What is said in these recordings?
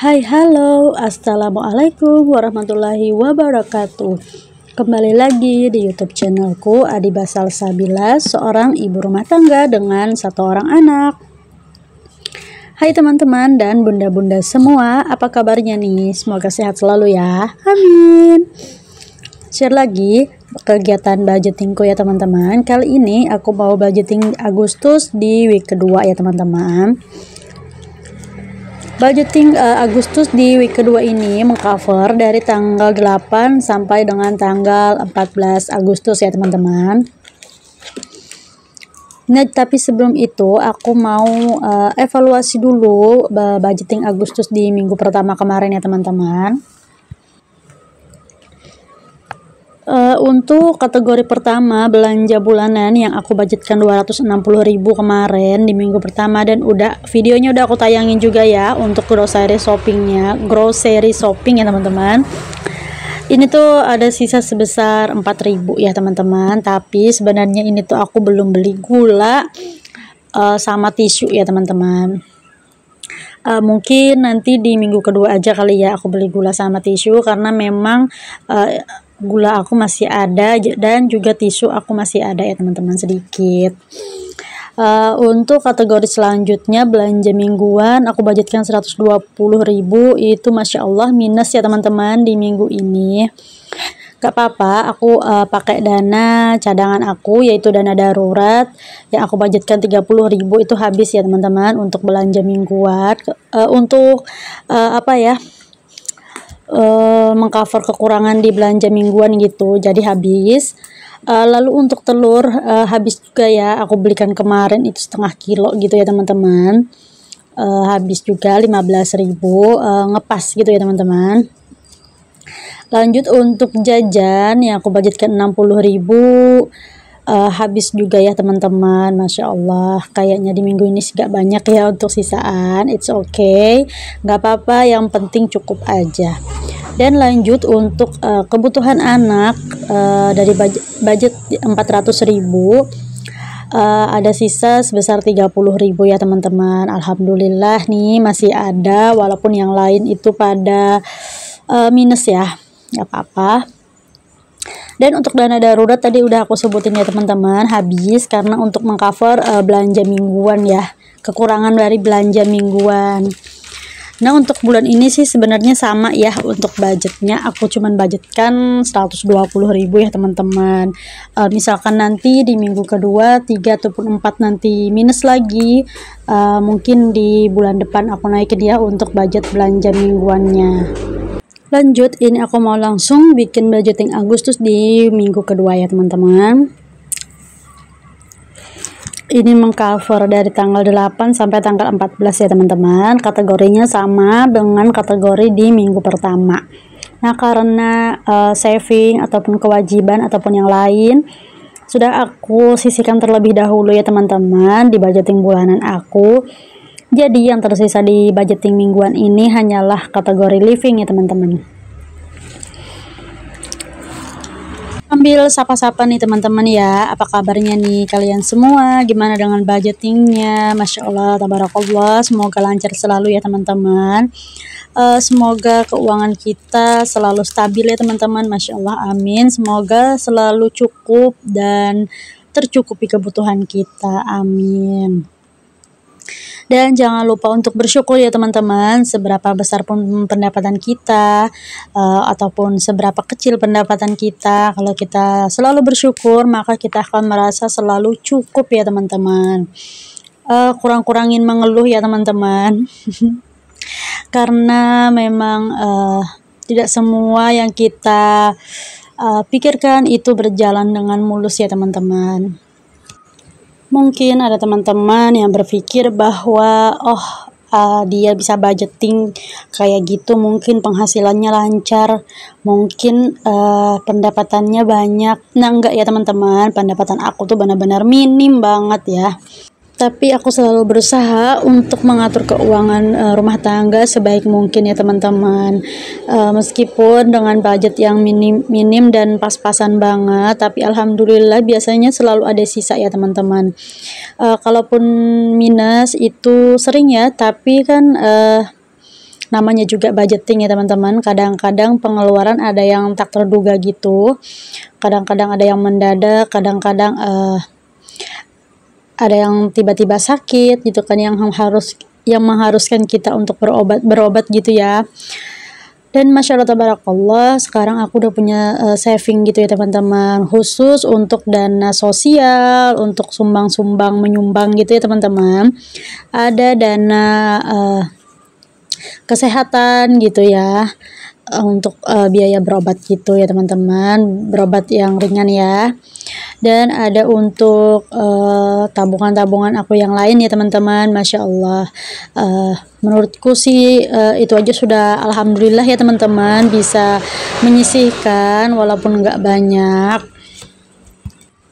Hai, halo, assalamualaikum warahmatullahi wabarakatuh. Kembali lagi di YouTube channelku Adiba Salsabila, seorang ibu rumah tangga dengan satu orang anak. Hai teman-teman dan bunda-bunda semua, apa kabarnya nih? Semoga sehat selalu ya, amin. Share lagi kegiatan budgetingku ya teman-teman. Kali ini aku mau budgeting Agustus di week kedua ya teman-teman. Budgeting Agustus di week kedua ini mengcover dari tanggal 8 sampai dengan tanggal 14 Agustus ya teman-teman. Nah, tapi sebelum itu aku mau evaluasi dulu budgeting Agustus di minggu pertama kemarin ya teman-teman. Untuk kategori pertama belanja bulanan yang aku budgetkan 260.000 kemarin di minggu pertama, dan videonya udah aku tayangin juga ya untuk grocery shopping ya teman-teman. Ini tuh ada sisa sebesar 4.000 ya teman-teman, tapi sebenarnya ini tuh aku belum beli gula sama tisu ya teman-teman. Mungkin nanti di minggu kedua aja kali ya aku beli gula sama tisu, karena memang gula aku masih ada dan juga tisu aku masih ada ya teman-teman, sedikit. Untuk kategori selanjutnya belanja mingguan aku budgetkan 120.000, itu Masya Allah minus ya teman-teman di minggu ini. Gak apa-apa, aku pakai dana cadangan aku, yaitu dana darurat yang aku budgetkan 30.000 itu habis ya teman-teman untuk belanja mingguan, untuk mengcover kekurangan di belanja mingguan gitu, jadi habis. Lalu untuk telur habis juga ya, aku belikan kemarin itu setengah kilo gitu ya teman-teman, habis juga 15.000, ngepas gitu ya teman-teman. Lanjut untuk jajan yang aku budgetkan 60.000, habis juga ya teman-teman. Masya Allah, kayaknya di minggu ini sih gak banyak ya untuk sisaan. It's okay, gak apa-apa, yang penting cukup aja. Dan lanjut untuk kebutuhan anak, dari budget 400.000, ada sisa sebesar 30.000 ya teman-teman. Alhamdulillah nih masih ada, walaupun yang lain itu pada minus ya, gak apa-apa. Dan untuk dana darurat tadi udah aku sebutin ya teman-teman, habis karena untuk mengcover belanja mingguan ya, kekurangan dari belanja mingguan. Nah, untuk bulan ini sih sebenarnya sama ya, untuk budgetnya aku cuman budgetkan 120.000 ya teman-teman. Misalkan nanti di minggu kedua 3 ataupun 4 nanti minus lagi, mungkin di bulan depan aku naikin ya untuk budget belanja mingguannya. Lanjut, ini aku mau langsung bikin budgeting Agustus di minggu kedua ya teman-teman. Ini mengcover dari tanggal 8 sampai tanggal 14 ya teman-teman. Kategorinya sama dengan kategori di minggu pertama. Nah, karena saving ataupun kewajiban ataupun yang lain sudah aku sisihkan terlebih dahulu ya teman-teman di budgeting bulanan aku. Jadi yang tersisa di budgeting mingguan ini hanyalah kategori living ya teman-teman. Ambil sapa-sapa nih teman-teman ya, apa kabarnya nih kalian semua, gimana dengan budgetingnya? Masya Allah, tabarakallah, semoga lancar selalu ya teman-teman. Semoga keuangan kita selalu stabil ya teman-teman, Masya Allah, amin. Semoga selalu cukup dan tercukupi kebutuhan kita, amin. Dan jangan lupa untuk bersyukur ya teman-teman, seberapa besar pun pendapatan kita, ataupun seberapa kecil pendapatan kita, kalau kita selalu bersyukur maka kita akan merasa selalu cukup ya teman-teman. Kurang-kurangin mengeluh ya teman-teman. Karena memang tidak semua yang kita pikirkan itu berjalan dengan mulus ya teman-teman. Mungkin ada teman-teman yang berpikir bahwa dia bisa budgeting kayak gitu, mungkin penghasilannya lancar, mungkin pendapatannya banyak. Nah, enggak ya teman-teman, pendapatan aku tuh benar-benar minim banget ya. Tapi aku selalu berusaha untuk mengatur keuangan rumah tangga sebaik mungkin ya teman-teman. Meskipun dengan budget yang minim dan pas-pasan banget, tapi alhamdulillah biasanya selalu ada sisa ya teman-teman. Kalaupun minus itu sering ya, tapi kan namanya juga budgeting ya teman-teman. Kadang-kadang pengeluaran ada yang tak terduga gitu, kadang-kadang ada yang mendadak, kadang-kadang ada yang tiba-tiba sakit gitu kan, yang mengharuskan kita untuk berobat gitu ya. Dan Masya Allah tabarakallah, sekarang aku udah punya saving gitu ya teman-teman, khusus untuk dana sosial, untuk menyumbang gitu ya teman-teman. Ada dana kesehatan gitu ya, untuk biaya berobat gitu ya teman-teman, berobat yang ringan ya. Dan ada untuk tabungan-tabungan aku yang lain ya teman-teman. Masya Allah, menurutku sih itu aja sudah alhamdulillah ya teman-teman, bisa menyisihkan walaupun nggak banyak.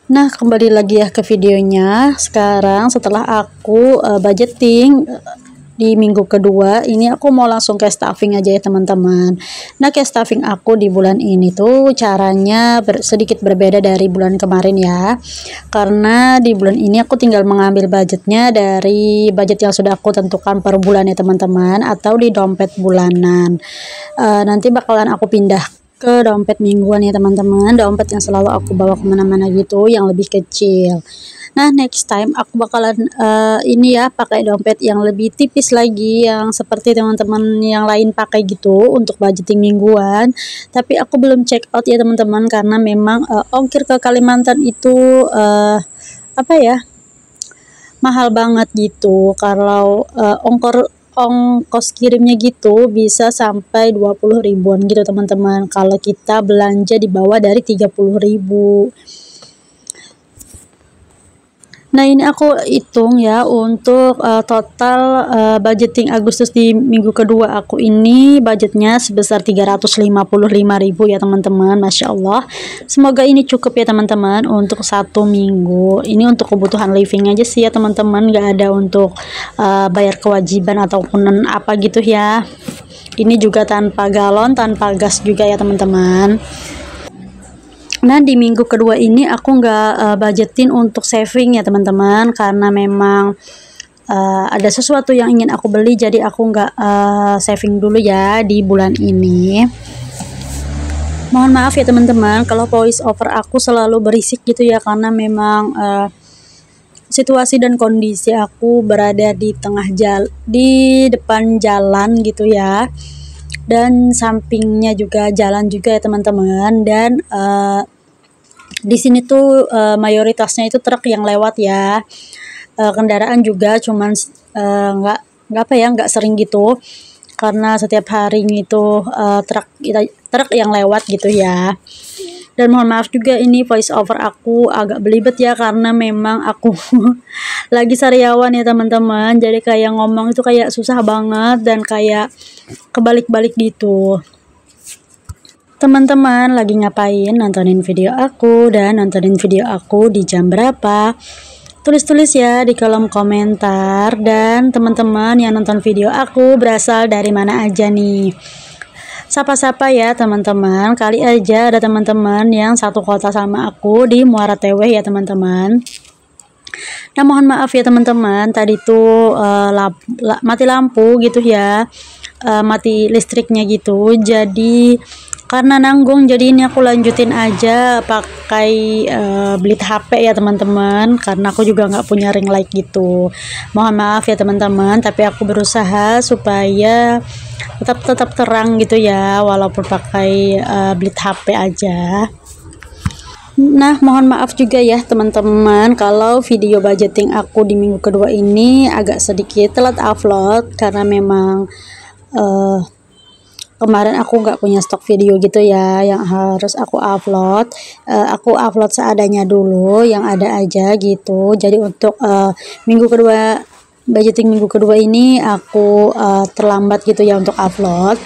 Nah, kembali lagi ya ke videonya. Sekarang setelah aku budgeting di minggu kedua ini, aku mau langsung ke stuffing aja ya teman-teman. Nah, ke stuffing aku di bulan ini tuh caranya sedikit berbeda dari bulan kemarin ya, karena di bulan ini aku tinggal mengambil budgetnya dari budget yang sudah aku tentukan per bulan ya teman-teman, atau di dompet bulanan. Nanti bakalan aku pindah ke dompet mingguan ya teman-teman, dompet yang selalu aku bawa kemana-mana gitu, yang lebih kecil. Nah, next time aku bakalan ini ya, pakai dompet yang lebih tipis lagi, yang seperti teman-teman yang lain pakai gitu untuk budgeting mingguan. Tapi aku belum check out ya teman-teman, karena memang ongkir ke Kalimantan itu apa ya, mahal banget gitu. Kalau ongkos kirimnya gitu bisa sampai 20 ribuan gitu teman-teman, kalau kita belanja di bawah dari 30 ribu. Nah, ini aku hitung ya untuk total budgeting Agustus di minggu kedua aku ini, budgetnya sebesar 355.000 ya teman-teman. Masya Allah, semoga ini cukup ya teman-teman untuk 1 minggu. Ini untuk kebutuhan living aja sih ya teman-teman, gak ada untuk bayar kewajiban ataupun apa gitu ya. Ini juga tanpa galon, tanpa gas juga ya teman-teman. Nah, di minggu kedua ini aku nggak budgetin untuk saving ya teman-teman, karena memang ada sesuatu yang ingin aku beli, jadi aku nggak saving dulu ya di bulan ini. Mohon maaf ya teman-teman kalau voice over aku selalu berisik gitu ya, karena memang situasi dan kondisi aku berada di depan jalan gitu ya, dan sampingnya juga jalan juga ya teman-teman. Dan di sini tuh mayoritasnya itu truk yang lewat ya, kendaraan juga cuman nggak sering gitu, karena setiap harinya itu truk yang lewat gitu ya. Dan mohon maaf juga ini voice over aku agak belibet ya, karena memang aku lagi sariawan ya teman-teman, jadi kayak ngomong itu kayak susah banget dan kayak kebalik-balik gitu. Teman-teman lagi ngapain nontonin video aku, dan nontonin video aku di jam berapa? Tulis-tulis ya di kolom komentar. Dan teman-teman yang nonton video aku berasal dari mana aja nih? Sapa-sapa ya teman-teman, kali aja ada teman-teman yang satu kota sama aku di Muara Teweh ya teman-teman. Nah, mohon maaf ya teman-teman, tadi tuh mati lampu gitu ya, mati listriknya gitu, jadi karena nanggung, jadi ini aku lanjutin aja pakai Blitz HP ya teman-teman, karena aku juga nggak punya ring light gitu. Mohon maaf ya teman-teman, tapi aku berusaha supaya tetap terang gitu ya, walaupun pakai Blitz HP aja. Nah, mohon maaf juga ya teman-teman kalau video budgeting aku di minggu kedua ini agak sedikit telat upload, karena memang kemarin aku nggak punya stok video gitu ya yang harus aku upload. Aku upload seadanya dulu, yang ada aja gitu. Jadi untuk budgeting minggu kedua ini aku terlambat gitu ya untuk upload,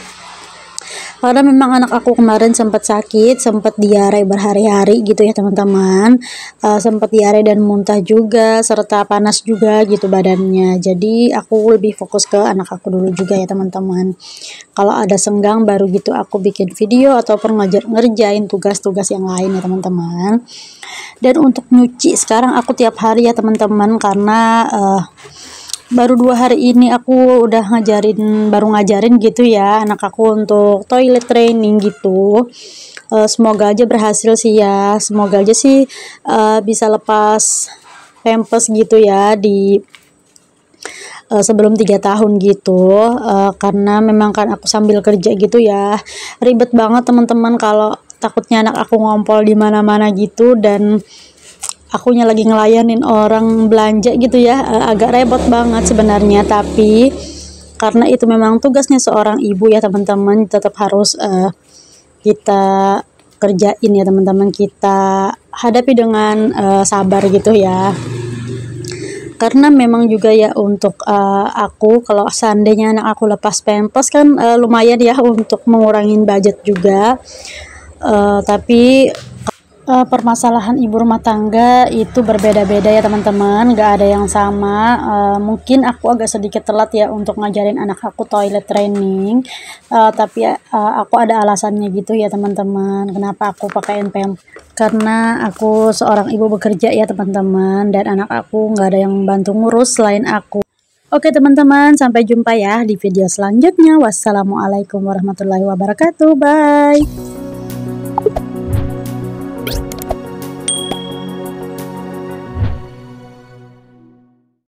karena memang anak aku kemarin sempat sakit, sempat diare berhari-hari gitu ya teman-teman, sempat diare dan muntah juga, serta panas juga gitu badannya. Jadi aku lebih fokus ke anak aku dulu juga ya teman-teman. Kalau ada senggang baru gitu aku bikin video ataupun ngerjain tugas-tugas yang lain ya teman-teman. Dan untuk nyuci sekarang aku tiap hari ya teman-teman, karena baru 2 hari ini aku udah baru ngajarin gitu ya anak aku untuk toilet training gitu. Semoga aja berhasil sih ya, semoga aja sih bisa lepas pampers gitu ya di sebelum 3 tahun gitu. Karena memang kan aku sambil kerja gitu ya, ribet banget teman-teman kalau takutnya anak aku ngompol di mana-mana gitu, dan akunya lagi ngelayanin orang belanja gitu ya, agak repot banget sebenarnya, tapi karena itu memang tugasnya seorang ibu ya teman-teman, tetap harus kita kerjain ya teman-teman, kita hadapi dengan sabar gitu ya. Karena memang juga ya untuk aku kalau seandainya anak aku lepas pampers kan lumayan ya untuk mengurangin budget juga. Tapi permasalahan ibu rumah tangga itu berbeda-beda ya teman-teman, gak ada yang sama. Mungkin aku agak sedikit telat ya untuk ngajarin anak aku toilet training, tapi aku ada alasannya gitu ya teman-teman, kenapa aku pakaiin pampers. Karena aku seorang ibu bekerja ya teman-teman, dan anak aku gak ada yang bantu ngurus selain aku. Oke teman-teman, sampai jumpa ya di video selanjutnya. Wassalamualaikum warahmatullahi wabarakatuh. Bye.